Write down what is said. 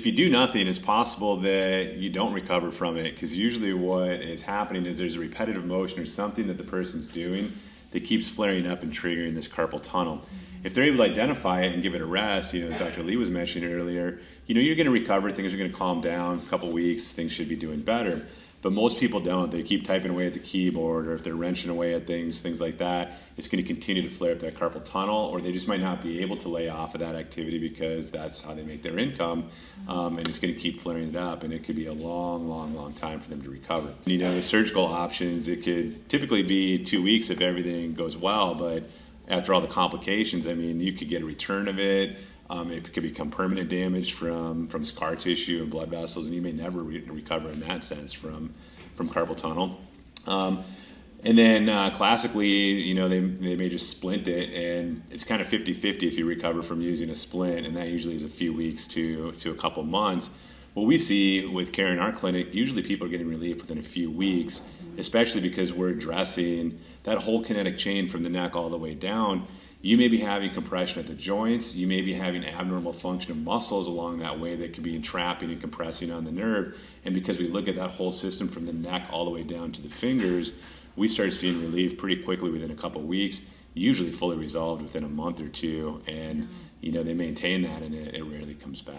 if you do nothing, it's possible that you don't recover from it, because usually what is happening is there's a repetitive motion or something that the person's doing that keeps flaring up and triggering this carpal tunnel. If they're able to identify it and give it a rest, as Dr. Lee was mentioning earlier, you're going to recover, things are going to calm down, a couple weeks, things should be doing better. But most people don't. They keep typing away at the keyboard, or if they're wrenching away at things like that, it's going to continue to flare up that carpal tunnel, or they just might not be able to lay off of that activity because that's how they make their income, and it's going to keep flaring it up, and it could be a long time for them to recover. The surgical options, it could typically be 2 weeks if everything goes well, but after all the complications, you could get a return of it. It could become permanent damage from scar tissue and blood vessels, and you may never recover in that sense from carpal tunnel. And then classically, they may just splint it, and it's kind of 50-50 if you recover from using a splint, and that usually is a few weeks to a couple months. What we see with care in our clinic, usually people are getting relief within a few weeks, especially because we're addressing that whole kinetic chain from the neck all the way down. You may be having compression at the joints, you may be having abnormal function of muscles along that way that could be entrapping and compressing on the nerve, and because we look at that whole system from the neck all the way down to the fingers, we start seeing relief pretty quickly within a couple weeks, usually fully resolved within a month or two, and they maintain that, and it rarely comes back.